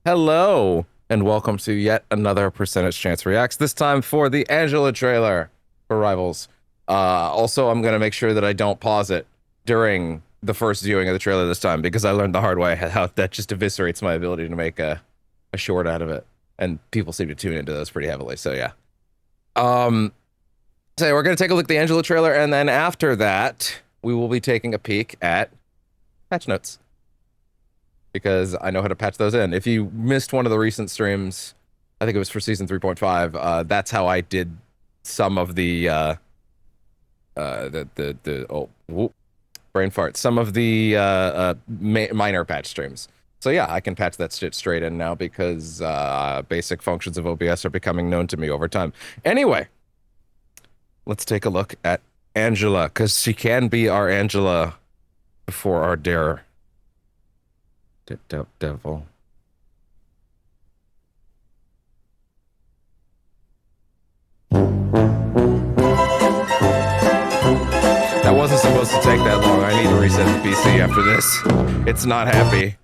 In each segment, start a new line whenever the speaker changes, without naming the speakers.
Hello, and welcome to yet another Percentage Chance Reacts, this time for the Angela trailer for Rivals. Also, I'm going to make sure that I don't pause it during the first viewing of the trailer this time, because I learned the hard way how that just eviscerates my ability to make a short out of it, and people seem to tune into those pretty heavily, so yeah. So we're going to take a look at the Angela trailer, and then after that, we will be taking a peek at patch notes, because I know how to patch those in. If you missed one of the recent streams, I think it was for season 3.5, that's how I did some of the brain fart, some of the minor patch streams. So yeah, I can patch that shit straight in now because basic functions of OBS are becoming known to me over time. Anyway, let's take a look at Angela, because she can be our Angela before our dare. Devil. That wasn't supposed to take that long. I need to reset the PC after this. It's not happy.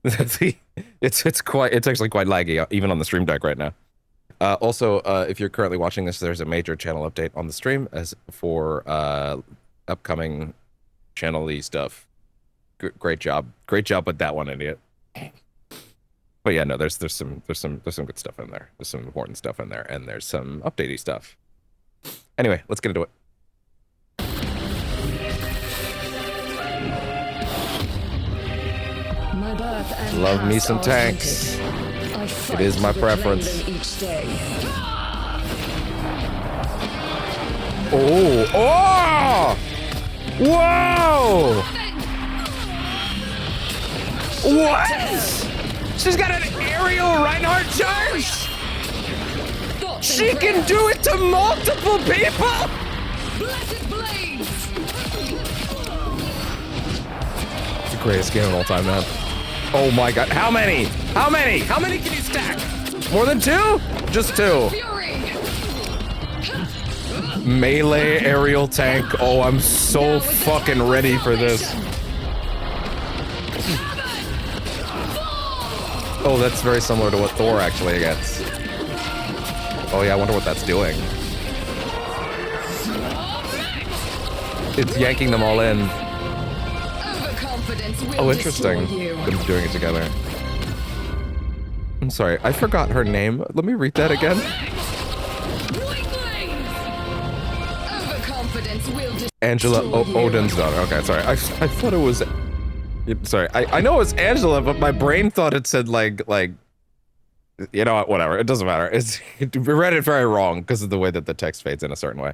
it's actually quite laggy, even on the stream deck right now. Also, if you're currently watching this, there's a major channel update on the stream as for upcoming channel-y stuff. Great job with that one, idiot. But yeah, no, there's some good stuff in there. There's some important stuff in there, and there's some updatey stuff. Anyway, let's get into it.
My birth and
Love me
past
some
are
tanks.
tainted. I fight
It is my
to reclaim
preference.
them each day.
Oh! Whoa! What? She's got an aerial Reinhardt charge? She can do it to multiple people?
Blessed blades!
It's the greatest game of all time, man. Oh my god. How many? How many? How many can you stack? More than two? Just two.
Fury!
Melee aerial tank. Oh, I'm so fucking ready for this. Oh, that's very similar to what Thor actually gets. Oh yeah, I wonder what that's doing. It's yanking them all in. Oh, interesting. Them doing it together. I'm sorry, I forgot her name. Let me read that again. Angela Odin's daughter. Okay, sorry. I thought it was... Sorry, I know it's Angela, but my brain thought it said like, you know what, whatever. It doesn't matter. We read it very wrong because of the way that the text fades in a certain way.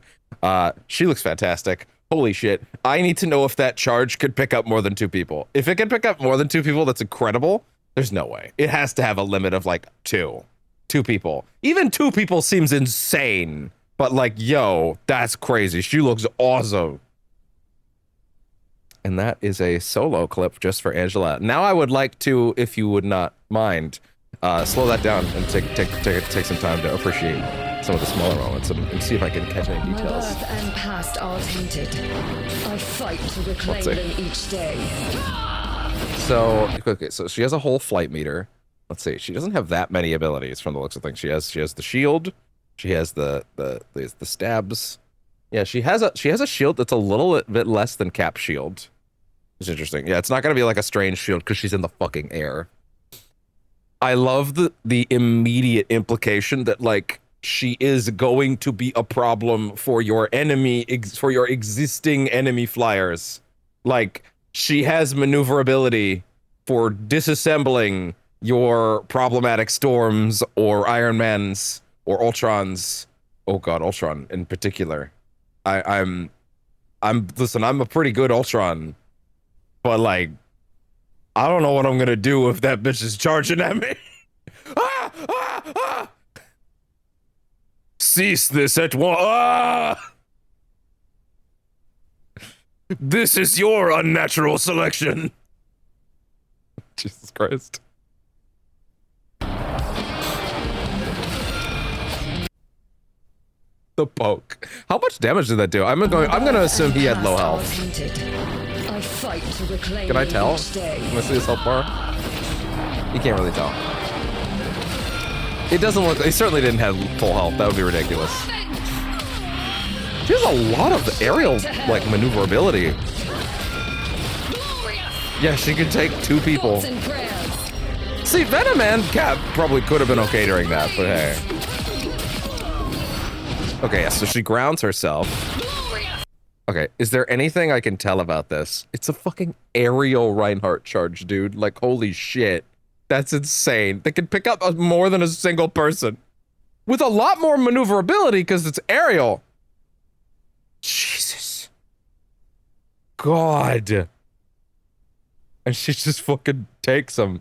She looks fantastic. Holy shit. I need to know if that charge could pick up more than two people. If it can pick up more than two people, that's incredible. There's no way. It has to have a limit of like two people. Even two people seems insane, but like, yo, that's crazy. She looks awesome. And that is a solo clip just for Angela. Now I would like to, if you would not mind, slow that down and take some time to appreciate some of the smaller moments and see if I can catch any details.
My birth and past are tainted. I fight to reclaim them each day.
So, okay, so she has a whole flight meter. Let's see, she doesn't have that many abilities from the looks of things. She has the shield, she has the stabs. Yeah, she has a shield that's a little bit less than Cap's shield. It's interesting. Yeah, it's not gonna be like a strange shield because she's in the fucking air. I love the immediate implication that like she is going to be a problem for your enemy, for your existing enemy flyers. Like she has maneuverability for disassembling your problematic Storms or Ironmans or Ultrons. Oh god, Ultron in particular. Listen, I'm a pretty good Ultron, but like, I don't know what I'm gonna do if that bitch is charging at me. Ah! Ah! Ah! Cease this at once. Ah! This is your unnatural selection. Jesus Christ. The poke. How much damage did that do? I'm gonna assume he had low health. Can I tell? Can I see his health bar? You can't really tell. It doesn't look, he certainly didn't have full health. That would be ridiculous. She has a lot of aerial, like, maneuverability. Yeah, she could take 2 people. See, Venom and Cap probably could have been okay during that, but hey. Okay, yeah, so she grounds herself. Okay, is there anything I can tell about this? It's a fucking aerial Reinhardt charge, dude. Like, holy shit. That's insane. They can pick up more than a single person. With a lot more maneuverability because it's aerial. Jesus. God. And she just fucking takes them.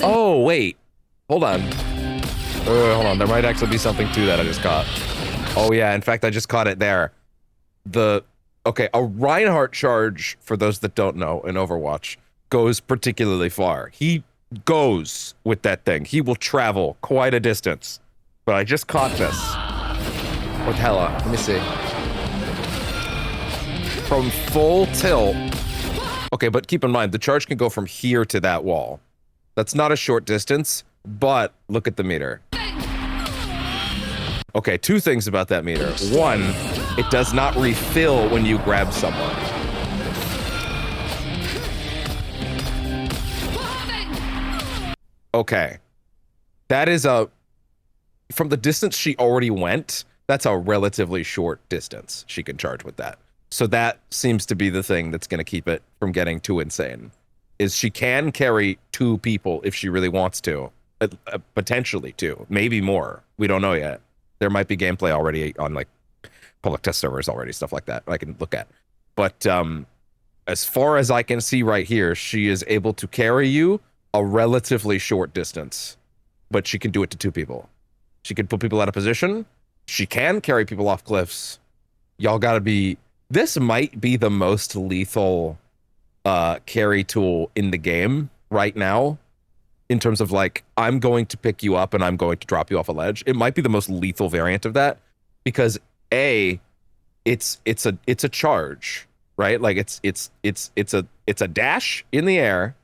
Oh, wait. Hold on. Hold on. There might actually be something to that I just caught. Oh, yeah. In fact, I just caught it there. Okay, a Reinhardt charge, for those that don't know, in Overwatch, goes particularly far. He goes with that thing. He will travel quite a distance. But I just caught this. With Hela. Let me see. From full tilt. Okay, but keep in mind, the charge can go from here to that wall. That's not a short distance, but look at the meter. Okay, 2 things about that meter. 1, it does not refill when you grab someone. Okay. That is from the distance she already went, that's a relatively short distance she can charge with that. So that seems to be the thing that's going to keep it from getting too insane. Is she can carry 2 people if she really wants to. Potentially 2. Maybe more. We don't know yet. There might be gameplay already on, like, public test servers already, stuff like that I can look at. But as far as I can see right here, she is able to carry you a relatively short distance. But she can do it to 2 people. She can put people out of position. She can carry people off cliffs. Y'all gotta be... This might be the most lethal carry tool in the game right now. In terms of, like, I'm going to pick you up and I'm going to drop you off a ledge. It might be the most lethal variant of that, because A, it's a charge, right? Like it's a dash in the air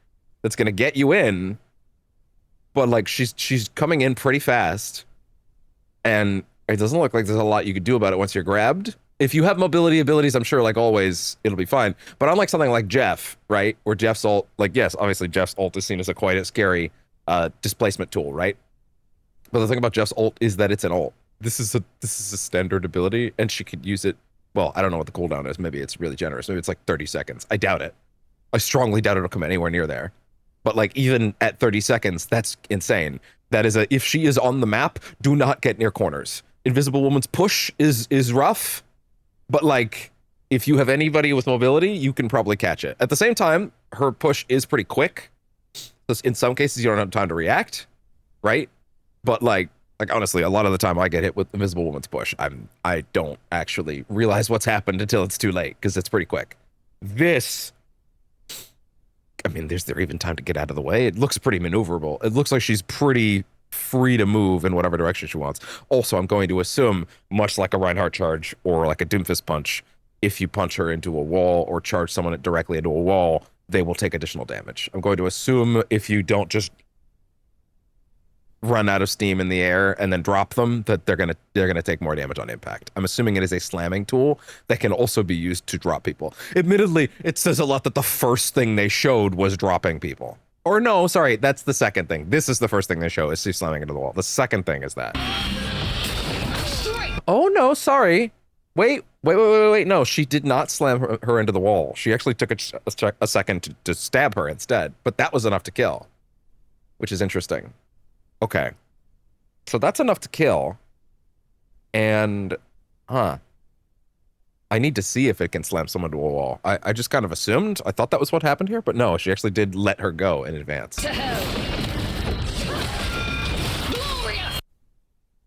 that's gonna get you in, but like she's coming in pretty fast, and it doesn't look like there's a lot you could do about it once you're grabbed. If you have mobility abilities, I'm sure, like always, it'll be fine. But unlike something like Jeff, right? Where Jeff's ult, like, yes, obviously Jeff's ult is seen as a quite a scary displacement tool, right? But the thing about Jeff's ult is that it's an ult. This is a standard ability, and she could use it. Well, I don't know what the cooldown is. Maybe it's really generous. Maybe it's like 30 seconds. I doubt it. I strongly doubt it'll come anywhere near there. But like, even at 30 seconds, that's insane. That is if she is on the map, do not get near corners. Invisible Woman's push is rough. But like, if you have anybody with mobility, you can probably catch it. At the same time, her push is pretty quick. So in some cases, you don't have time to react, right? But like honestly, a lot of the time I get hit with Invisible Woman's push. I don't actually realize what's happened until it's too late, because it's pretty quick. This, I mean, is there even time to get out of the way? It looks pretty maneuverable. It looks like she's pretty free to move in whatever direction she wants. Also, I'm going to assume, much like a Reinhardt charge or like a Doomfist punch, if you punch her into a wall or charge someone directly into a wall, they will take additional damage. I'm going to assume if you don't just run out of steam in the air and then drop them, that they're gonna take more damage on impact. I'm assuming it is a slamming tool that can also be used to drop people. Admittedly, it says a lot that the first thing they showed was dropping people. Or no, sorry, that's the second thing. This is the first thing they show, is she slamming into the wall. The second thing is that. Oh no, sorry. Wait. No, she did not slam her into the wall. She actually took a second to stab her instead, but that was enough to kill, which is interesting. Okay. So that's enough to kill. And, I need to see if it can slam someone to a wall. I just kind of assumed. I thought that was what happened here, but no, she actually did let her go in advance.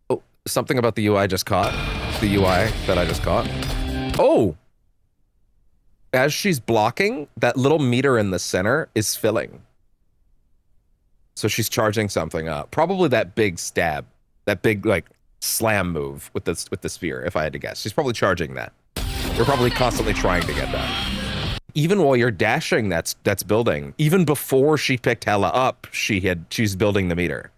Oh, something about the UI I just caught. The UI that I just caught. Oh! As she's blocking, that little meter in the center is filling. So she's charging something up. Probably that big stab. That big, like, slam move with the spear, if I had to guess. She's probably charging that. You're probably constantly trying to get that. Even while you're dashing, that's building. Even before she picked Hela up, she's building the meter.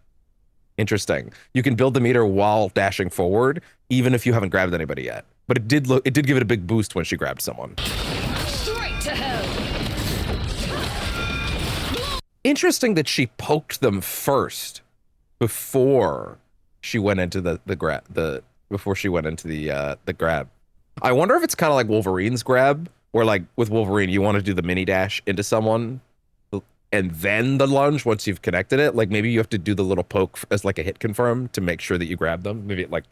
Interesting. You can build the meter while dashing forward, even if you haven't grabbed anybody yet. But it did give it a big boost when she grabbed someone.
Straight to hell.
Interesting that she poked them first before she went into the grab. I wonder if it's kind of like Wolverine's grab, where like with Wolverine you want to do the mini dash into someone and then the lunge once you've connected it. Like maybe you have to do the little poke as like a hit confirm to make sure that you grab them. Maybe it like,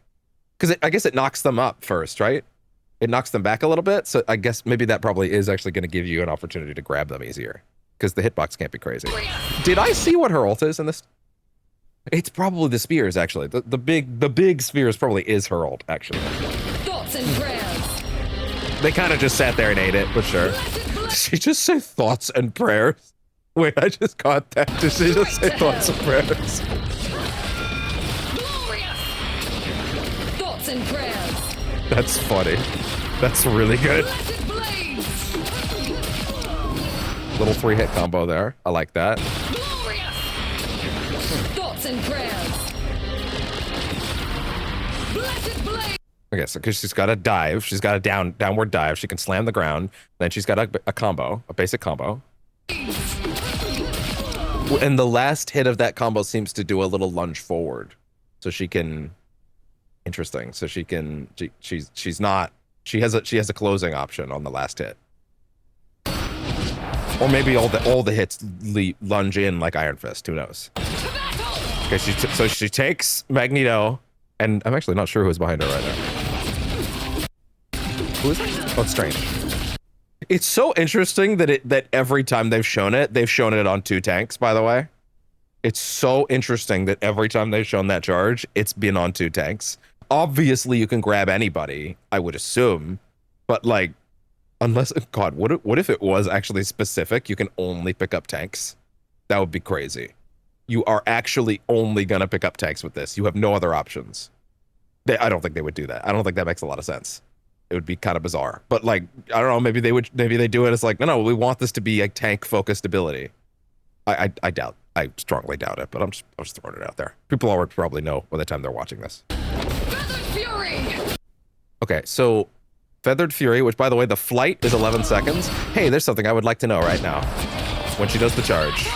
because I guess it knocks them up first, right? It knocks them back a little bit. So I guess maybe that probably is actually going to give you an opportunity to grab them easier, because the hitbox can't be crazy. Did I see what her ult is in this? It's probably the spears, actually. The big spears probably is her ult, actually.
Thoughts and prayers.
They kind of just sat there and ate it, but sure. Did she just say thoughts and prayers? Wait, I just caught that. Did she just say thoughts and prayers?
Glorious. Thoughts and prayers.
That's funny. That's really good.
Let it blaze.
Little 3-hit combo there. I like that.
Glorious. Thoughts and prayers. Let it blaze.
Okay, so because she's got a dive, she's got a downward dive, she can slam the ground, then she's got a combo, a basic combo. And the last hit of that combo seems to do a little lunge forward. So she can, interesting. So she can, she's not, she has a closing option on the last hit. Or maybe all the hits lunge in like Iron Fist, who knows? Okay, so she takes Magneto, and I'm actually not sure who's behind her right now. Who is it? Oh, it's Strange. It's so interesting that every time they've shown it on 2 tanks, by the way. It's so interesting that every time they've shown that charge, it's been on 2 tanks. Obviously, you can grab anybody, I would assume. But, like, unless... God, what if it was actually specific? You can only pick up tanks? That would be crazy. You are actually only going to pick up tanks with this. You have no other options. I don't think they would do that. I don't think that makes a lot of sense. It would be kind of bizarre, but like, I don't know, maybe they do it as like, no, we want this to be a tank focused ability. I strongly doubt it, but I'm just throwing it out there. People already probably know by the time they're watching this.
Feathered Fury.
Okay, so Feathered Fury, which by the way, the flight is 11 seconds. Hey, there's something I would like to know right now. When she does the charge.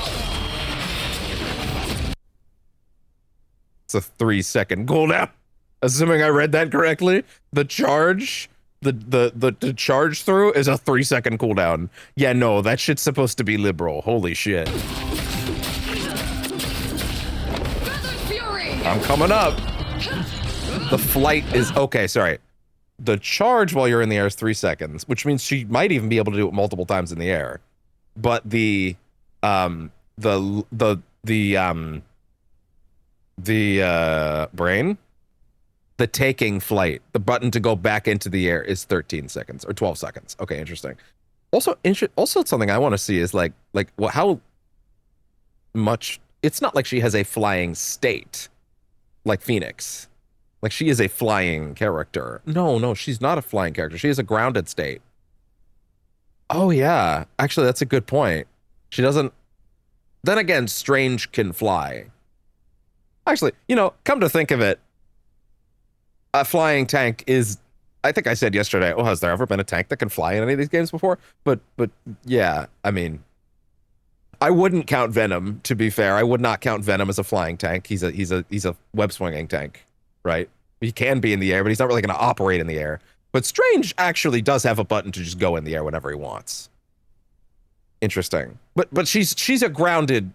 It's a 3-second cooldown. Assuming I read that correctly, the charge, the charge through is a 3-second cooldown. Yeah, no, that shit's supposed to be liberal. Holy shit. I'm coming up. The flight is okay. Sorry, the charge while you're in the air is 3 seconds, which means she might even be able to do it multiple times in the air. But the brain. The taking flight, the button to go back into the air is 13 seconds or 12 seconds. Okay, interesting. Also something I want to see is like how much, it's not like she has a flying state like Phoenix. Like she is a flying character. No, she's not a flying character. She has a grounded state. Oh yeah, actually that's a good point. She doesn't, then again, Strange can fly. Actually, come to think of it, a flying tank is, I think I said yesterday, oh, has there ever been a tank that can fly in any of these games before? But yeah, I mean, I wouldn't count Venom, to be fair. I would not count Venom as a flying tank. He's a web swinging tank, right? He can be in the air, but he's not really going to operate in the air. But Strange actually does have a button to just go in the air whenever he wants. Interesting. But she's a grounded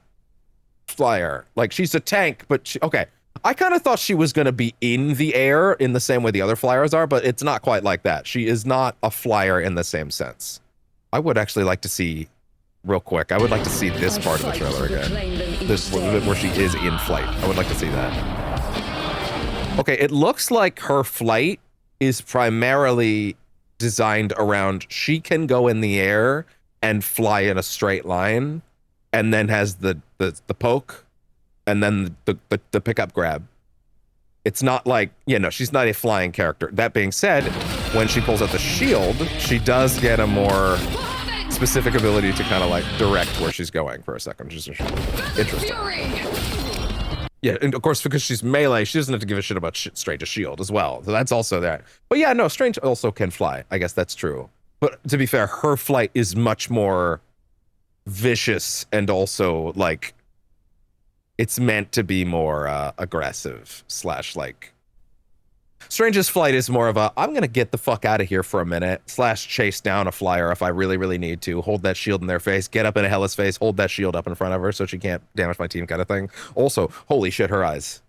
flyer. Like she's a tank, but okay. I kind of thought she was going to be in the air in the same way the other flyers are, but it's not quite like that. She is not a flyer in the same sense. I would actually like to see, real quick, I would like to see this part of the trailer again. This where she is in flight. I would like to see that. Okay, it looks like her flight is primarily designed around she can go in the air and fly in a straight line, and then has the poke, and then the pickup grab. It's not like, she's not a flying character. That being said, when she pulls out the shield, she does get a more specific ability to kind of like direct where she's going for a second, which is interesting. Yeah, and of course, because she's melee, she doesn't have to give a shit about Strange's shield as well. So that's also that. But yeah, no, Strange also can fly. I guess that's true. But to be fair, her flight is much more vicious and also like it's meant to be more aggressive slash like Strange's flight is more of a I'm gonna get the fuck out of here for a minute slash chase down a flyer if I really really need to, hold that shield in their face, get up in a Hella's face, hold that shield up in front of her so she can't damage my team kind of thing. Also, holy shit, her eyes.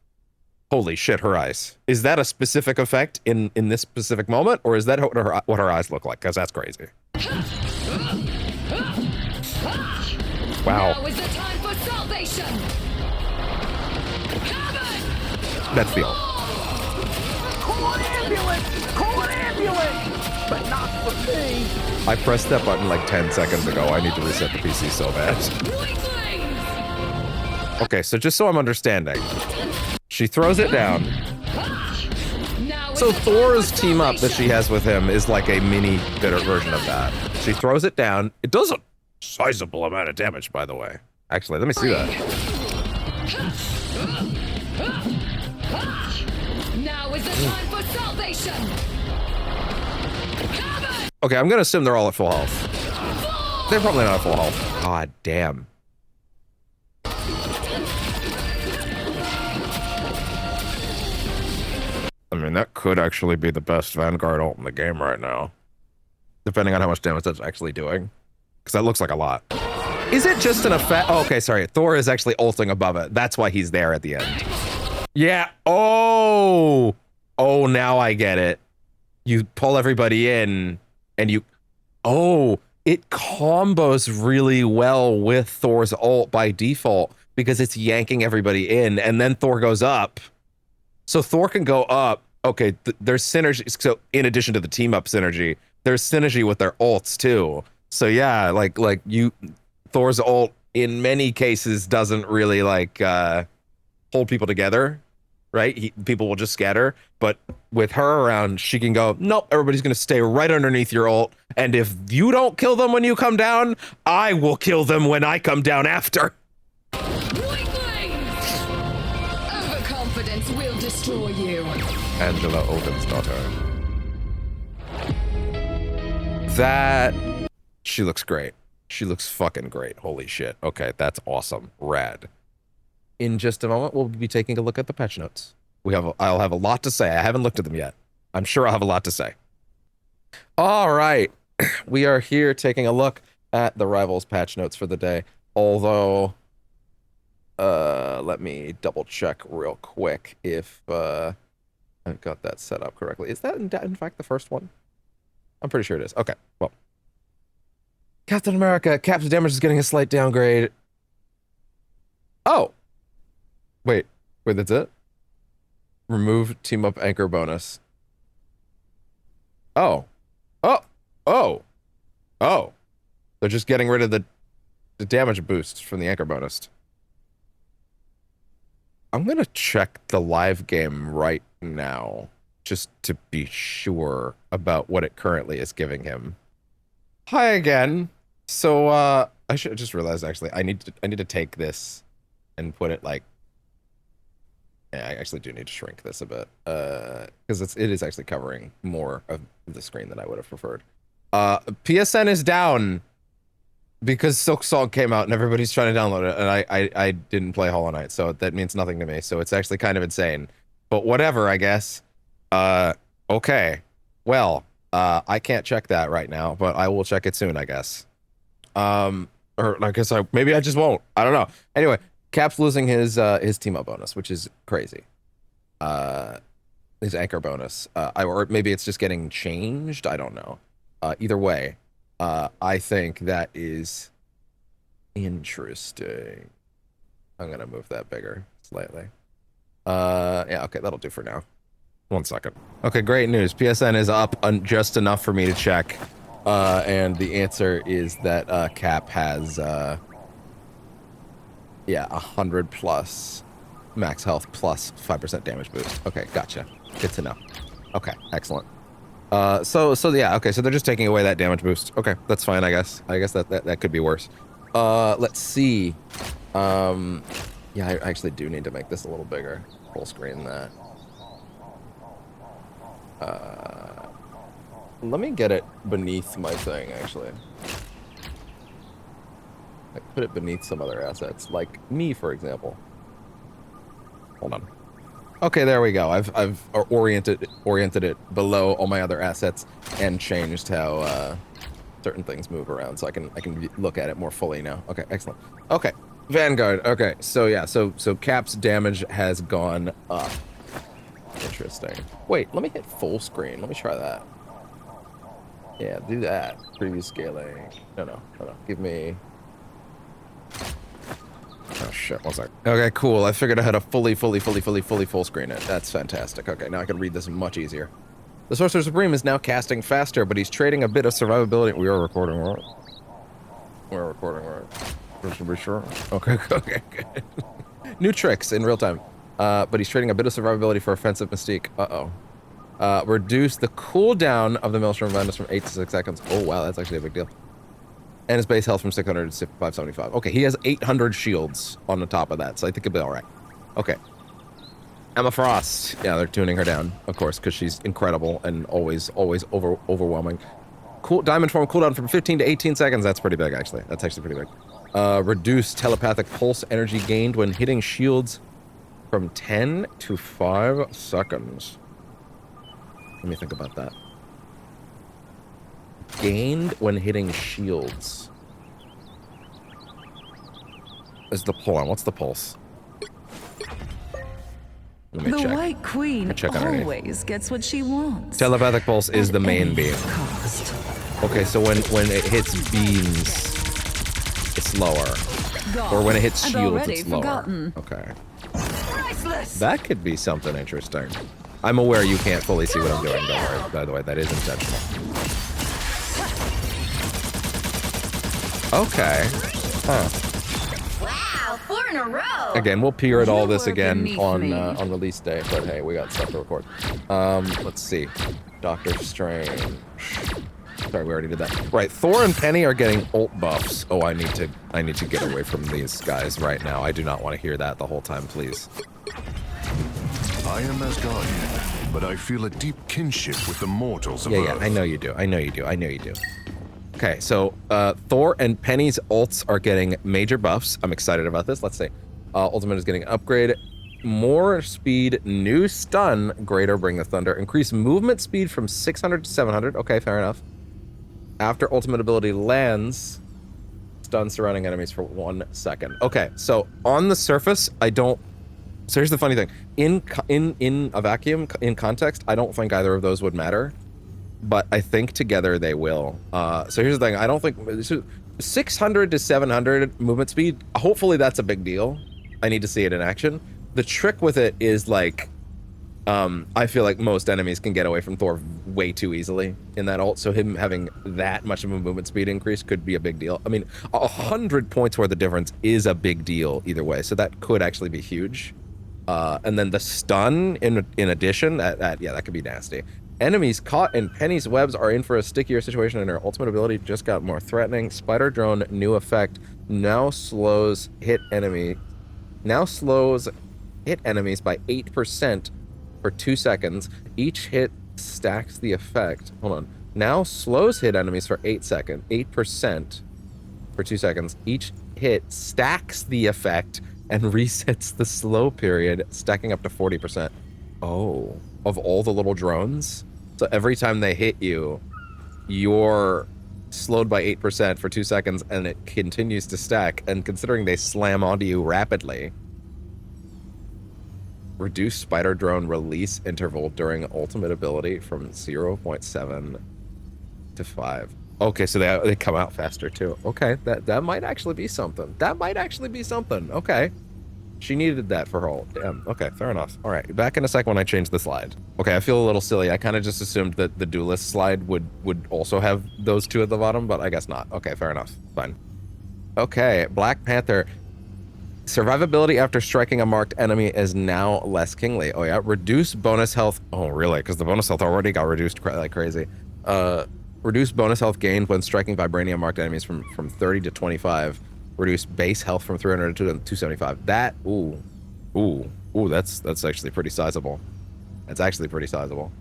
Holy shit, her eyes. Is that a specific effect in this specific moment, or is that what her eyes look like? Because that's crazy. Wow.
Now is the time for salvation.
That's the ult.
Call an ambulance! Call an ambulance! But not for me.
I pressed that button like 10 seconds ago. I need to reset the PC so bad. Okay, so just so I'm understanding. She throws it down. So Thor's team up that she has with him is like a mini bitter version of that. She throws it down. It does a sizable amount of damage, by the way. Actually, let me see that.
Now is the time for salvation.
Okay, I'm gonna assume they're all at full health. They're probably not at full health. God damn. I mean, that could actually be the best Vanguard ult in the game right now. Depending on how much damage that's actually doing. Because that looks like a lot. Is it just an effect? Oh, okay, sorry. Thor is actually ulting above it. That's why he's there at the end. Yeah. Oh. Oh, now I get it. You pull everybody in and you... Oh, it combos really well with Thor's ult by default because it's yanking everybody in and then Thor goes up. So Thor can go up. Okay, there's synergy. So in addition to the team up synergy, there's synergy with their ults too. So yeah, like Thor's ult in many cases doesn't really like hold people together, right? People will just scatter. But with her around, she can go, nope, everybody's gonna stay right underneath your ult. And if you don't kill them when you come down, I will kill them when I come down after.
Overconfidence will destroy you.
Angela Odin's daughter. That... She looks great. She looks fucking great. Holy shit. Okay, that's awesome. Rad. In just a moment, we'll be taking a look at the patch notes. I'll have a lot to say. I haven't looked at them yet. I'm sure I'll have a lot to say. All right. We are here taking a look at the Rivals patch notes for the day. Although, let me double check real quick if I've got that set up correctly. Is that in fact the first one? I'm pretty sure it is. Okay, well. Captain America, Cap's damage is getting a slight downgrade. Oh. Wait, that's it? Remove team up anchor bonus. Oh. They're just getting rid of the damage boost from the anchor bonus. I'm gonna check the live game right now just to be sure about what it currently is giving him. Hi again. So I should just realize actually I need to take this and put it like, yeah, I actually do need to shrink this a bit because it is actually covering more of the screen than I would have preferred. PSN is down because Silk Song came out and everybody's trying to download it, and I didn't play Hollow Knight, so that means nothing to me. So it's actually kind of insane, but whatever, I guess. Okay, well, I can't check that right now, but I will check it soon, I guess. Or I guess maybe I just won't. I don't know. Anyway, Cap's losing his team up bonus, which is crazy. His anchor bonus, or maybe it's just getting changed. I don't know. Either way, I think that is interesting. I'm gonna move that bigger slightly. Yeah, okay, that'll do for now. 1 second. Okay, great news. PSN is up just enough for me to check. And the answer is that Cap has, yeah, 100 plus max health plus 5% damage boost. Okay, gotcha. Good to know. Okay, excellent. So yeah, okay, so they're just taking away that damage boost. Okay, that's fine, I guess. I guess that could be worse. Let's see. Yeah, I actually do need to make this a little bigger. Full screen that. Let me get it beneath my thing, actually. Like, put it beneath some other assets, like me, for example. Hold on. Okay, there we go. I've oriented it below all my other assets and changed how certain things move around, so I can look at it more fully now. Okay, excellent. Okay, Vanguard. Okay, so yeah, so Cap's damage has gone up. Interesting. Wait, let me hit full screen. Let me try that. Yeah, do that. Preview scaling. No. Give me. Oh shit, one sec. Okay, cool. I figured I had a fully full screen it. That's fantastic. Okay, now I can read this much easier. The Sorcerer Supreme is now casting faster, but he's trading a bit of survivability. We are recording, right? We're recording, right? Just to be sure. Okay, good. New tricks in real time. But he's trading a bit of survivability for offensive mystique. Reduce the cooldown of the Maelstrom of Madness from 8 to 6 seconds. Oh, wow, that's actually a big deal. And his base health from 600 to 575. Okay, he has 800 shields on the top of that, so I think he'll be all right. Okay. Emma Frost. Yeah, they're tuning her down, of course, because she's incredible and always overwhelming. Cool Diamond Form cooldown from 15 to 18 seconds. That's pretty big, actually. That's actually pretty big. Reduce telepathic pulse energy gained when hitting shields from 10 to 5 seconds. Let me think about that. Gained when hitting shields. Hold on, what's the pulse? Let me check.
The White Queen
Check underneath.
always gets what she wants.
Telepathic pulse is the main beam.
Cost.
Okay, so when it hits beams, it's lower. Or when it hits shields, it's lower.
Forgotten.
Okay.
Priceless!
That could be something interesting. I'm aware you can't fully see what I'm doing, don't worry. By the way, that is intentional. Okay. Huh.
Wow, 4 in a row.
Again, we'll peer at all
You
this
were
again
beneath
on
me.
release day, but hey, we got stuff to record. Let's see. Doctor Strange. Sorry, we already did that. Right, Thor and Penny are getting ult buffs. Oh, I need to get away from these guys right now. I do not want to hear that the whole time, please.
I am Asgardian, but I feel a deep kinship with the mortals of
Yeah,
Earth.
I know you do. I know you do. Okay, so Thor and Penny's ults are getting major buffs. I'm excited about this. Let's see. Ultimate is getting an upgrade. More speed, new stun, greater bring the thunder. Increase movement speed from 600 to 700. Okay, fair enough. After ultimate ability lands, stun surrounding enemies for 1 second. Okay, so on the surface, I don't... So here's the funny thing. In a vacuum, in context, I don't think either of those would matter. But I think together they will. So here's the thing. I don't think... 600 to 700 movement speed, hopefully that's a big deal. I need to see it in action. The trick with it is, like... I feel like most enemies can get away from Thor way too easily in that ult, so him having that much of a movement speed increase could be a big deal. I mean, 100 points worth of difference is a big deal either way, so that could actually be huge. And then the stun, in addition, that could be nasty. Enemies caught in Penny's webs are in for a stickier situation, and her ultimate ability just got more threatening. Spider Drone, new effect, now slows hit enemies by 8% for 2 seconds. Each hit stacks the effect. Hold on. Now slows hit enemies for 8% for 2 seconds. Each hit stacks the effect and resets the slow period, stacking up to 40%. Oh, of all the little drones? So every time they hit you, you're slowed by 8% for 2 seconds, and it continues to stack. And considering they slam onto you rapidly, reduce spider drone release interval during ultimate ability from 0.7 to 5. Okay, so they come out faster too. Okay, that might actually be something. Okay. She needed that for her ult. Damn. Okay, fair enough. All right, back in a sec when I change the slide. Okay, I feel a little silly. I kind of just assumed that the duelist slide would also have those two at the bottom, but I guess not. Okay, fair enough. Fine. Okay, Black Panther. Survivability after striking a marked enemy is now less kingly. Oh yeah, reduce bonus health. Oh really? Because the bonus health already got reduced like crazy. Reduce bonus health gained when striking vibranium marked enemies from 30 to 25. Reduce base health from 300 to 275. That, ooh, that's actually pretty sizable. That's actually pretty sizable.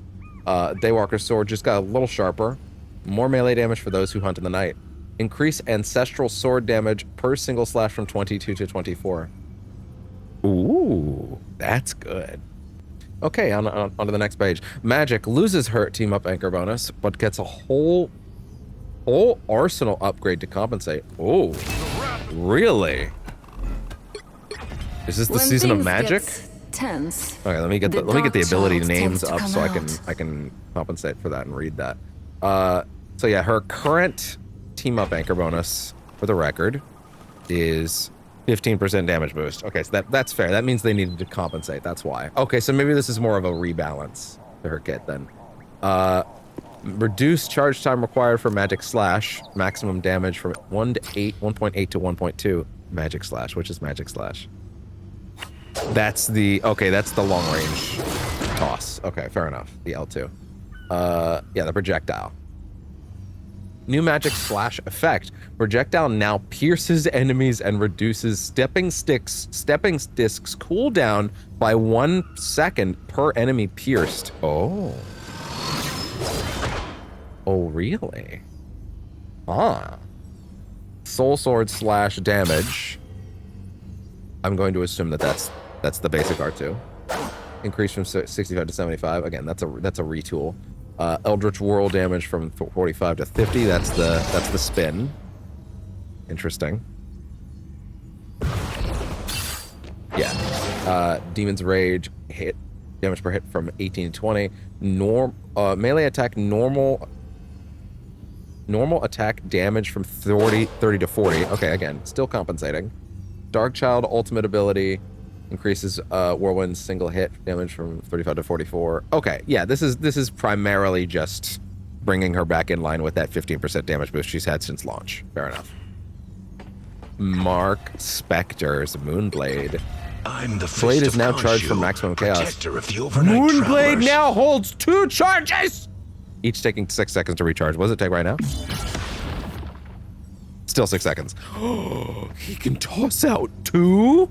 Daywalker's sword just got a little sharper. More melee damage for those who hunt in the night. Increase ancestral sword damage per single slash from 22 to 24. Ooh, that's good. Okay, on to the next page. Magic loses her team up anchor bonus, but gets a whole arsenal upgrade to compensate. Oh, really? Is this the season of magic?
Tense.
Okay, let me get the ability names up so I can compensate for that and read that. So yeah, her current team up anchor bonus, for the record, is 15% damage boost. Okay, so that's fair. That means they needed to compensate. That's why. Okay, so maybe this is more of a rebalance to her kit then. Reduce charge time required for magic slash. Maximum damage from 1.8 to 1.2. Magic slash. Which is magic slash? That's the long range toss. Okay, fair enough. The L2. Yeah, the projectile. New magic slash effect. Projectile now pierces enemies and reduces stepping discs cooldown by 1 second per enemy pierced. Oh. Oh, really? Ah. Soul sword slash damage. I'm going to assume that that's the basic R2. Increase from 65 to 75. Again, that's a retool. Eldritch Whirl damage from 45 to 50. That's the spin. Interesting. Yeah. Demon's Rage hit damage per hit from 18 to 20. Melee attack normal attack damage from 30 to 40. Okay, again, still compensating. Darkchild ultimate ability increases Whirlwind's single hit damage from 35 to 44. Okay, yeah, this is primarily just bringing her back in line with that 15% damage boost she's had since launch. Fair enough. Mark Specter's Moonblade.
I'm the
Blade is now charged for maximum chaos. Moonblade now holds 2 charges! Each taking 6 seconds to recharge. What does it take right now? Still 6 seconds. Oh, he can toss out 2?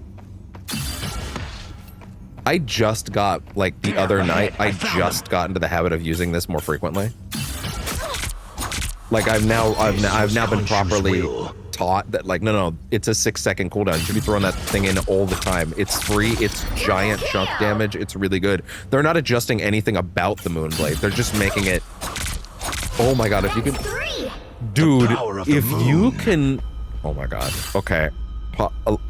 I just got, like, the other night, I just got into the habit of using this more frequently. Like, I've now been properly taught that, like, no, it's a 6-second cooldown. You should be throwing that thing in all the time. It's free, it's giant chunk damage, it's really good. They're not adjusting anything about the Moonblade. They're just making it... Oh my god, if you can... Dude, if you can... Oh my god. Okay.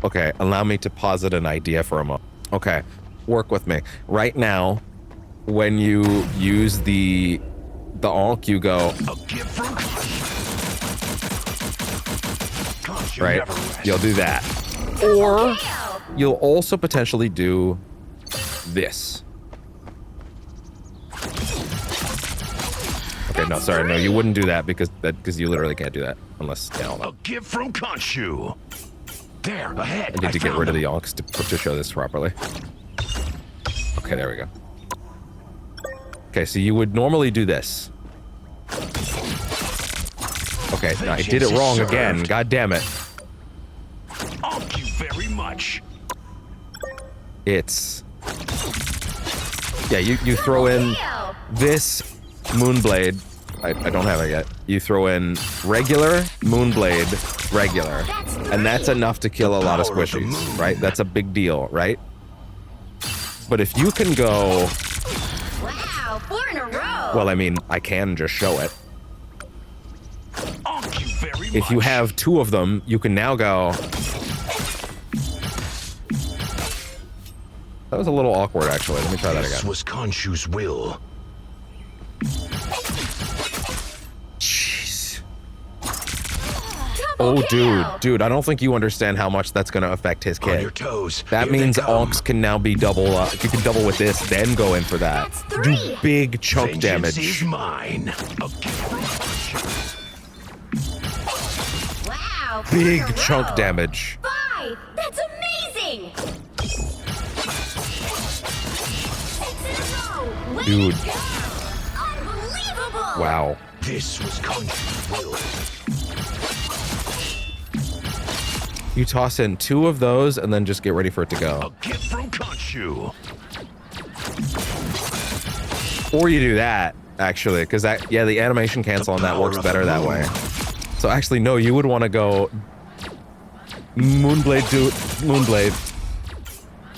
Okay, allow me to posit an idea for a moment. Okay, work with me. Right now, when you use the Ankh, you go... Right? You'll do that. Or you'll also potentially do this. Okay, no, sorry, no, you wouldn't do that because you literally can't do that unless, you know.
A gift from Khonshu. There, ahead.
I need to get rid of the Ankhs to show this properly. Okay, there we go. Okay, so you would normally do this. Okay, no, I did it wrong again. God damn it.
Thank you very much.
It's... Yeah, you throw in this Moonblade. I don't have it yet. You throw in regular, Moonblade, regular. And that's enough to kill a lot of squishies, right? That's a big deal, right? But if you can go...
Wow, 4 in a row.
Well, I mean, I can just show it. If you have 2 of them, you can now go... That was a little awkward, actually. Let me try that again.
This was Khonshu's will.
Jeez. Oh, dude, I don't think you understand how much that's going to affect his kit.
On your toes.
That means Ankhs can now be double, you can double with this, then go in for that. Do big chunk damage.
Is mine.
Wow,
Big chunk damage.
5. That's amazing. 6 in a row. Way
Dude.
to go. Unbelievable.
This was Khonshu's will.
You toss in 2 of those and then just get ready for it to go.
A gift from Khonshu.
Or you do that, actually, because that, yeah, the animation cancel on that works better that way. So actually, no, you would want to go Moonblade to Moonblade.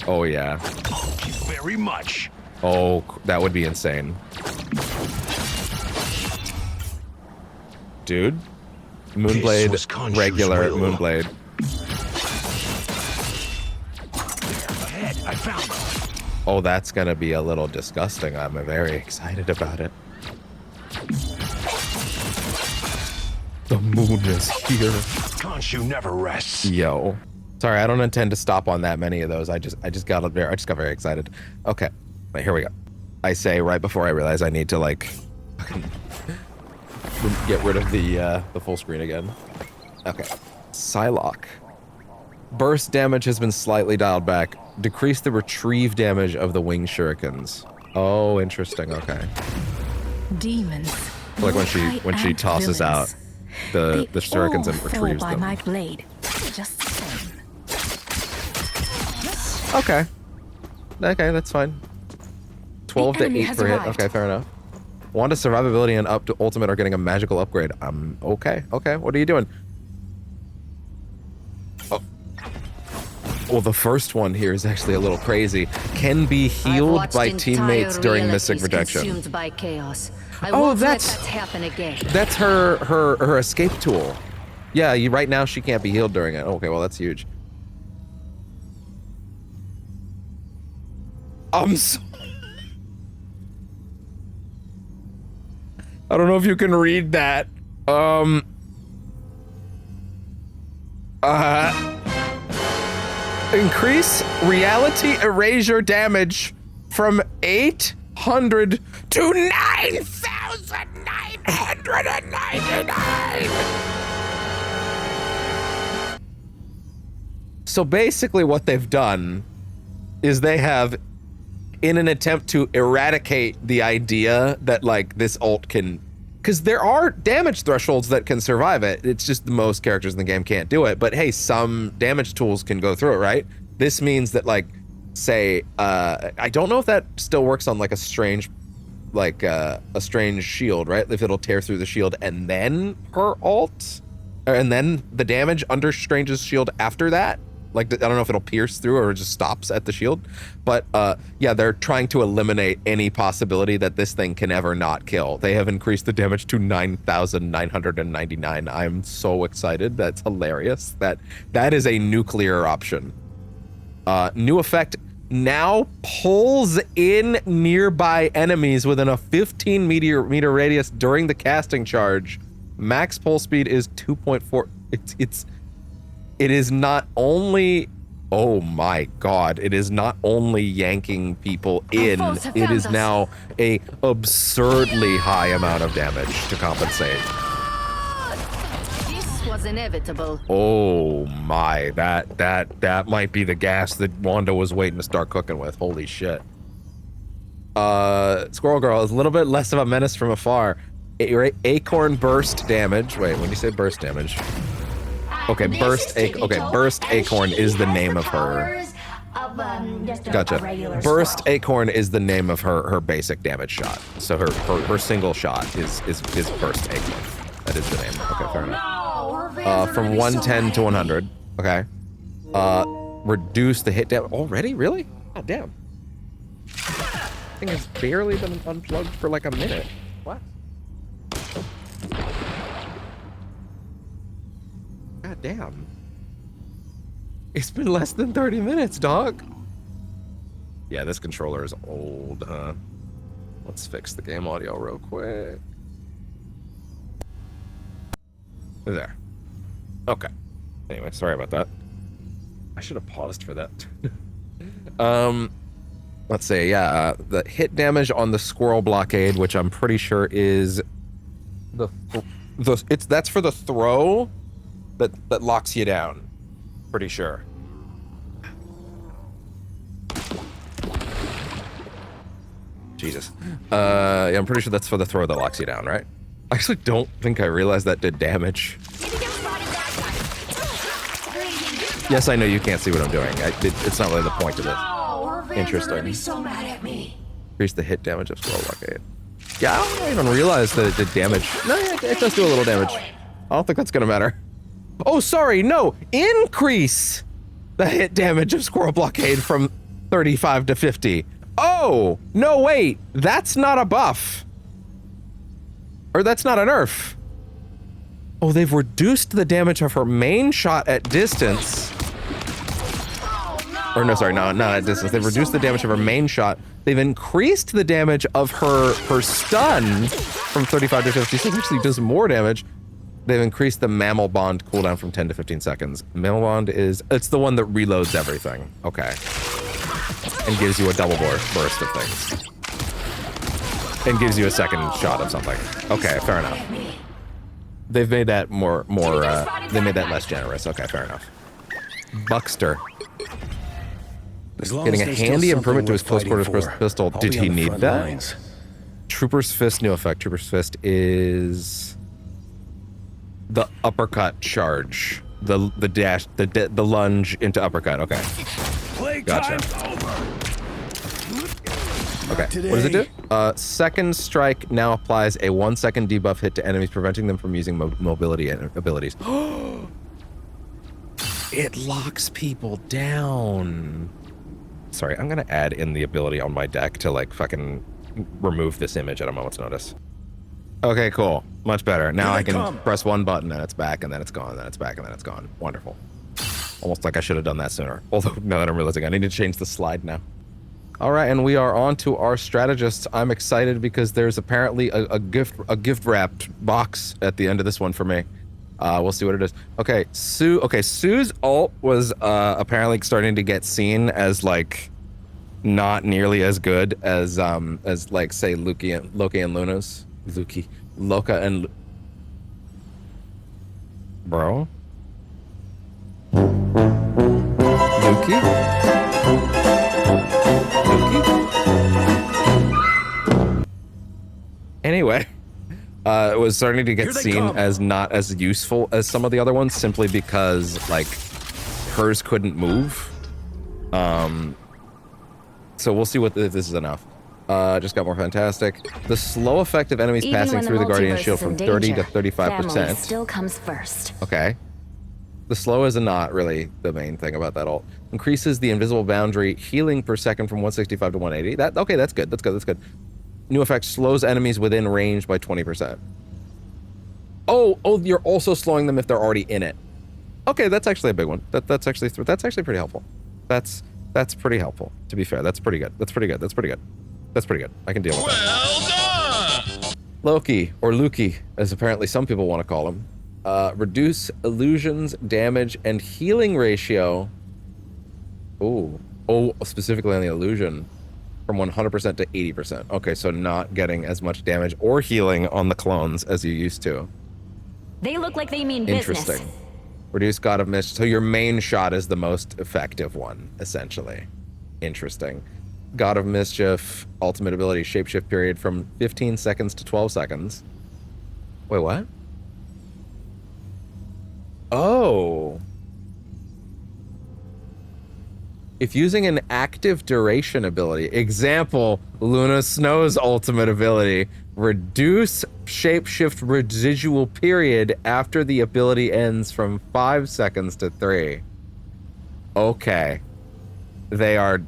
Oh, yeah.
Thank you very much.
Oh, that would be insane. Dude. Moonblade, regular Moonblade.
Ahead, I found them.
Oh, that's gonna be a little disgusting. I'm very excited about it. The moon is here.
Khonshu never rests.
Yo. Sorry, I don't intend to stop on that many of those. I just got very excited. Okay. Wait, here we go. I say right before I realize I need to like get rid of the full screen again. Okay. Psylocke. Burst damage has been slightly dialed back. Decrease the retrieve damage of the wing shurikens. Oh, interesting. Okay.
Demons.
Like when she tosses out the shurikens and retrieves
by
them.
my blade. Just the same.
Okay. Okay, that's fine. 12 to
enemy
8
has
per hit.
arrived.
Okay, fair enough. Wanda's survivability and up to ultimate are getting a magical upgrade. Okay. Okay, what are you doing? Oh. Well, the first one here is actually a little crazy. Can be healed by teammates during Mystic Protection.
Consumed by chaos. I
Oh,
won't let
that's-
that happen again.
That's her escape tool. Yeah, right now she can't be healed during it. Okay, well that's huge. I don't know if you can read that. Increase reality erasure damage from 800 to 9,999. So basically what they've done is they have, in an attempt to eradicate the idea that like this ult can, because there are damage thresholds that can survive it. It's just the most characters in the game can't do it. But hey, some damage tools can go through it, right? This means that like, say, I don't know if that still works on like a strange, like a strange shield, right? If it'll tear through the shield and then her ult, and then the damage under Strange's shield after that. Like, I don't know if it'll pierce through or it just stops at the shield. But yeah, they're trying to eliminate any possibility that this thing can ever not kill. They have increased the damage to 9,999. I'm so excited. That's hilarious. That is a nuclear option. New effect now pulls in nearby enemies within a 15 meter radius during the casting charge. Max pull speed is 2.4. It is not only, oh my god, it is not only yanking people in, it is now a absurdly high amount of damage to compensate.
This was inevitable.
Oh my, that might be the gas that Wanda was waiting to start cooking with. Holy shit. Squirrel Girl is a little bit less of a menace from afar. Acorn burst damage. Wait, when you say burst damage? Okay, Burst Acorn is the name of her. Gotcha. Burst Acorn is the name of her basic damage shot. So her single shot is Burst Acorn. That is the name. Okay, fair enough. From 110 to 100. Okay. Reduce the hit damage already? Really? God damn. Thing has barely been unplugged for like a minute. What? God damn. It's been less than 30 minutes, dog. Yeah, this controller is old, huh? Let's fix the game audio real quick. There. Okay. Anyway, sorry about that. I should have paused for that. Let's see, yeah, the hit damage on the squirrel blockade, which I'm pretty sure is that's for the throw that locks you down. Pretty sure. Jesus. Yeah, I'm pretty sure that's for the throw that locks you down, right? I actually don't think I realized that did damage.
Didn't get spotted that time.
Yes, I know you can't see what I'm doing. It's not really the point of this.
Oh, her fans are gonna be
Interesting.
so mad at me.
Increase the hit damage of Squirrel Blockade. Yeah, I don't even realize that it did damage. No, yeah, it does do a little damage. I don't think that's gonna matter. Oh, sorry, no. Increase the hit damage of Squirrel Blockade from 35 to 50. Oh, no, wait. That's not a buff. Or that's not a nerf. Oh, they've reduced the damage of her main shot at distance. Or no, sorry, not at distance. They've reduced the damage of her main shot. They've increased the damage of her stun from 35 to 50, so it actually does more damage. They've increased the Mammal Bond cooldown from 10 to 15 seconds. Mammal Bond it's the one that reloads everything. Okay. And gives you a double burst of things. And gives you a second shot of something. Okay, fair enough. They've made that they made that less generous. Okay, fair enough. Buckster. Getting a handy improvement to his close quarters pistol. Did he need that? Trooper's Fist, new effect. Trooper's Fist is the uppercut charge. The dash, the lunge into uppercut. Okay. Gotcha. Okay, what does it do? Second strike now applies a 1 second debuff hit to enemies, preventing them from using mobility abilities. It locks people down. Sorry, I'm gonna add in the ability on my deck to like fucking remove this image at a moment's notice. Okay, cool. Much better. Now I can press one button and it's back, and then it's gone, then it's back, and then it's gone. Wonderful. Almost like I should have done that sooner. Although now that I'm realizing I need to change the slide now. All right, and we are on to our strategists. I'm excited because there's apparently a gift wrapped box at the end of this one for me. We'll see what it is. Okay, Sue's ult was apparently starting to get seen as like not nearly as good as like say Loki and Luna's. Loka and bro. Luki? Anyway, it was starting to get seen as not as useful as some of the other ones simply because like hers couldn't move. So we'll see if this is enough. Just got more fantastic. The slow effect of enemies passing through the Guardian Shield from 30 to 35%.
Still comes first.
Okay. The slow is not really the main thing about that ult. Increases the invisible boundary healing per second from 165 to 180. Okay, that's good. That's good. New effect slows enemies within range by 20%. Oh, you're also slowing them if they're already in it. Okay, that's actually a big one. That's actually pretty helpful. That's pretty helpful. To be fair, that's pretty good. That's pretty good. I can deal with that. Loki, or Luki, as apparently some people want to call him. Reduce illusions, damage, and healing ratio. Oh, specifically on the illusion. From 100% to 80%. Okay, so not getting as much damage or healing on the clones as you used to.
They look like they mean business.
Interesting. Reduce God of Mischief. So your main shot is the most effective one, essentially. Interesting. God of Mischief, ultimate ability, shapeshift period from 15 seconds to 12 seconds. Wait, what? Oh. If using an active duration ability, example, Luna Snow's ultimate ability, reduce shapeshift residual period after the ability ends from 5 seconds to 3. Okay. That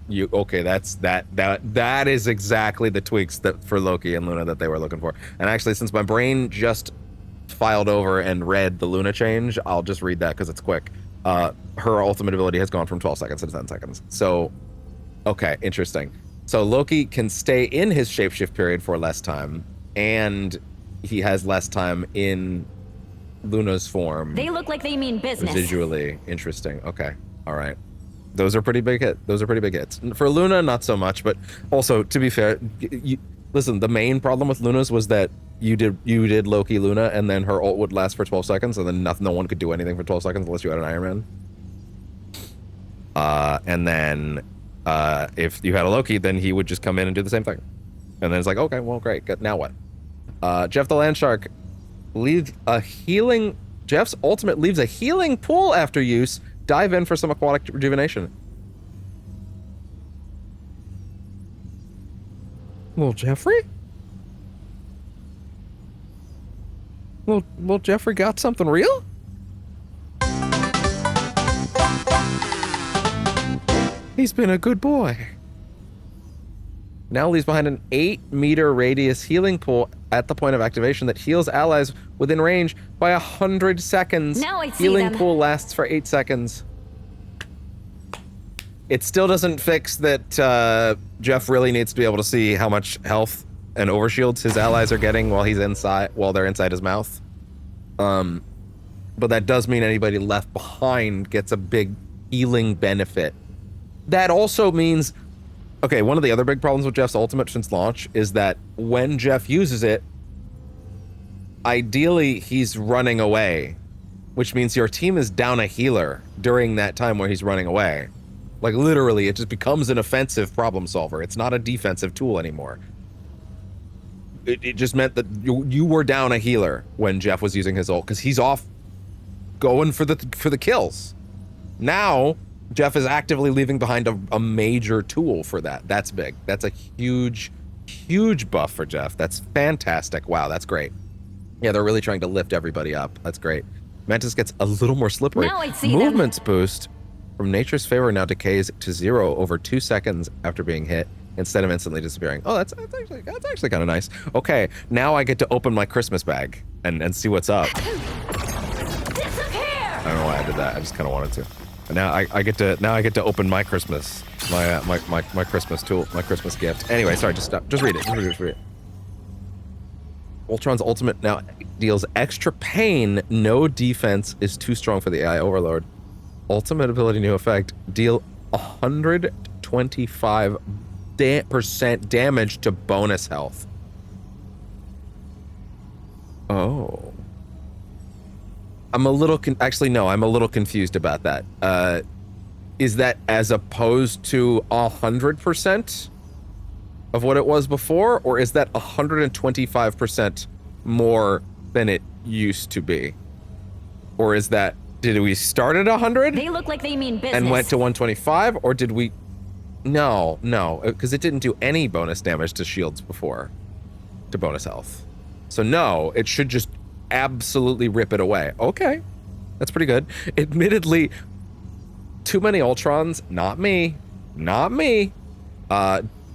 is exactly the tweaks that for Loki and Luna that they were looking for. And actually, since my brain just filed over and read the Luna change, I'll just read that because it's quick. Her ultimate ability has gone from 12 seconds to 10 seconds. So, okay, interesting. So Loki can stay in his shapeshift period for less time, and he has less time in Luna's form.
They look like they mean business.
Visually interesting. Okay, all right. Those are pretty big hits. For Luna, not so much, but also, to be fair, listen, the main problem with Luna's was that you did Loki Luna, and then her ult would last for 12 seconds, and then no one could do anything for 12 seconds unless you had an Iron Man. And then if you had a Loki, then he would just come in and do the same thing. And then it's like, okay, well, great. Now what? Jeff the Landshark Jeff's ultimate leaves a healing pool after use, dive in for some aquatic rejuvenation. Little Jeffrey? Little Jeffrey got something real? He's been a good boy. Now leaves behind an 8-meter radius healing pool at the point of activation that heals allies within range by 100 seconds.
Now I see
Healing
them.
pool lasts for 8 seconds. It still doesn't fix that Jeff really needs to be able to see how much health and overshields his allies are getting while they're inside his mouth. But that does mean anybody left behind gets a big healing benefit. That also means, okay, one of the other big problems with Jeff's ultimate since launch is that when Jeff uses it, ideally he's running away, which means your team is down a healer during that time where he's running away. Like literally, it just becomes an offensive problem solver. It's not a defensive tool anymore. It just meant that you were down a healer when Jeff was using his ult, because he's off going for the kills. Now, Jeff is actively leaving behind a major tool for that. That's big. That's a huge, huge buff for Jeff. That's fantastic. Wow, that's great. Yeah, they're really trying to lift everybody up. That's great. Mantis gets a little more slippery.
Now I see them.
Movements boost from nature's favor now decays to 0 over 2 seconds after being hit, instead of instantly disappearing. Oh, that's actually kind of nice. Okay, now I get to open my Christmas bag and see what's up. I don't know why I did that. I just kind of wanted to. And now I get to open my Christmas, my Christmas tool, my Christmas gift. Anyway, sorry, just stop. Just read it. Just read it. Ultron's ultimate now deals extra pain. No defense is too strong for the AI overload. Ultimate ability new effect. Deal 125% damage to bonus health. Oh. I'm a little I'm a little confused about that. Is that as opposed to 100% of what it was before, or is that 125% more than it used to be? Or is that, did we start at 100
They look like they mean business.
and went to 125, or did we? No, because it didn't do any bonus damage to shields before, to bonus health. So no, it should just absolutely rip it away. Okay, that's pretty good. Admittedly, too many Ultrons, not me,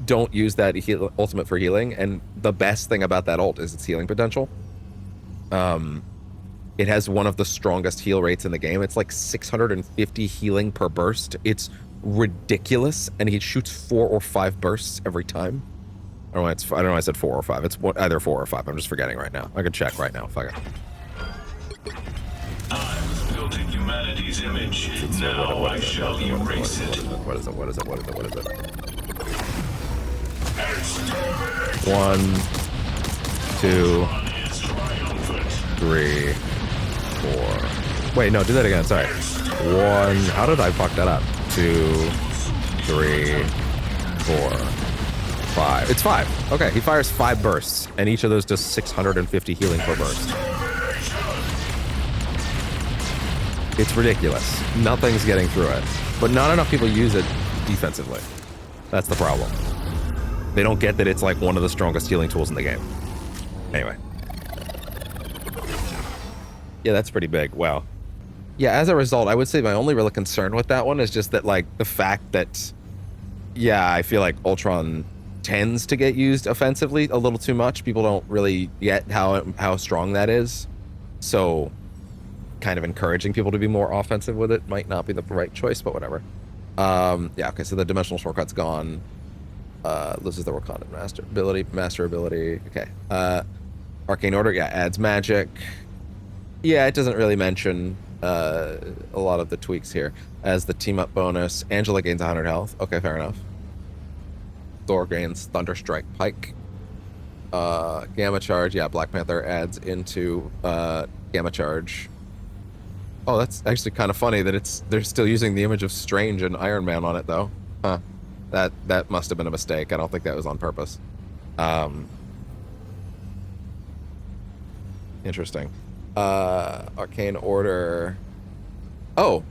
don't use that ultimate for healing, and the best thing about that ult is its healing potential. It has one of the strongest heal rates in the game. It's like 650 healing per burst. It's ridiculous, and he shoots 4 or 5 bursts every time. I don't know why I said 4 or 5. It's either 4 or 5. I'm just forgetting right now. I can check right now. Fuck it.
I was built in humanity's image. Now I shall erase it.
What is it? 1, 2, 3, 4. Wait, no, do that again. Sorry. 1. How did I fuck that up? 2, 3, 4, 5. It's 5. Okay, he fires 5 bursts, and each of those does 650 healing per burst. It's ridiculous. Nothing's getting through it. But not enough people use it defensively. That's the problem. They don't get that it's like one of the strongest healing tools in the game. Anyway. Yeah, that's pretty big. Wow. Yeah, as a result, I would say my only real concern with that one is just that, like, the fact that, yeah, I feel like Ultron tends to get used offensively a little too much. People don't really get how strong that is. So kind of encouraging people to be more offensive with it might not be the right choice, but whatever. Yeah, okay, so the dimensional shortcut's gone. Loses the Wakanda master ability. Okay. Arcane Order, yeah, adds magic. Yeah, it doesn't really mention a lot of the tweaks here. As the team up bonus, Angela gains 100 health. Okay, fair enough. Thor gains Thunder Strike Pike. Gamma Charge, yeah, Black Panther adds into Gamma Charge. Oh, that's actually kind of funny that they're still using the image of Strange and Iron Man on it, though. Huh. That must have been a mistake. I don't think that was on purpose. Interesting. Arcane Order. Oh,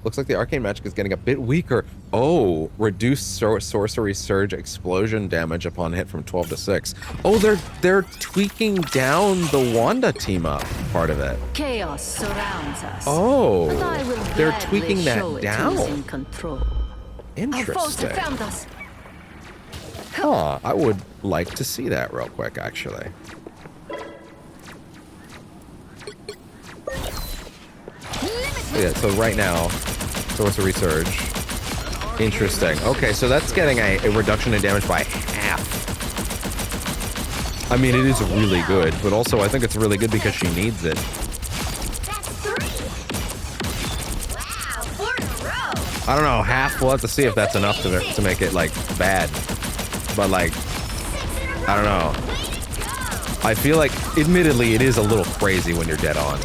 Looks like the arcane magic is getting a bit weaker. Oh, reduced sorcery surge explosion damage upon hit from 12 to 6. Oh, they're tweaking down the Wanda team up part of it.
Chaos surrounds us.
Oh,
But I will
they're
gladly
tweaking
show
that
it who's in
down.
control. Our foes
Interesting.
have found us.
Huh, I would like to see that real quick, actually. Yeah, so right now, sorcery surge. Interesting. Okay, so that's getting a reduction in damage by half. I mean, it is really good, but also I think it's really good because she needs it.
That's 3. Wow, 4 in a row.
I don't know, half, we'll have to see if that's enough to make it, like, bad. But, like,
6 in a row.
I don't know.
Way to go.
I feel like, admittedly, it is a little crazy when you're dead on.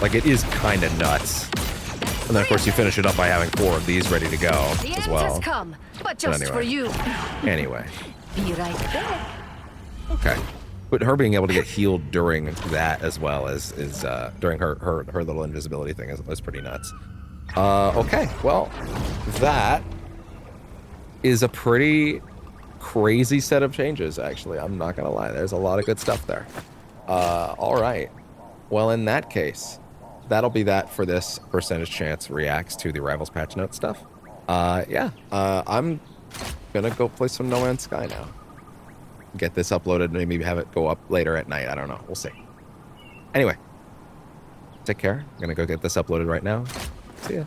Like, it is kind of nuts. And then, of course, you finish it up by having 4 of these ready to go
The
as
end
well.
has come, but just
anyway.
for you.
Anyway.
Be right back.
Okay. But her being able to get healed during that as well is during her little invisibility thing is pretty nuts. Okay. Well, that is a pretty crazy set of changes, actually. I'm not going to lie. There's a lot of good stuff there. All right. Well, in that case, that'll be that for this percentage chance reacts to the Rivals patch note stuff. Yeah. I'm going to go play some No Man's Sky now. Get this uploaded, maybe have it go up later at night. I don't know. We'll see. Anyway, take care. I'm going to go get this uploaded right now. See ya.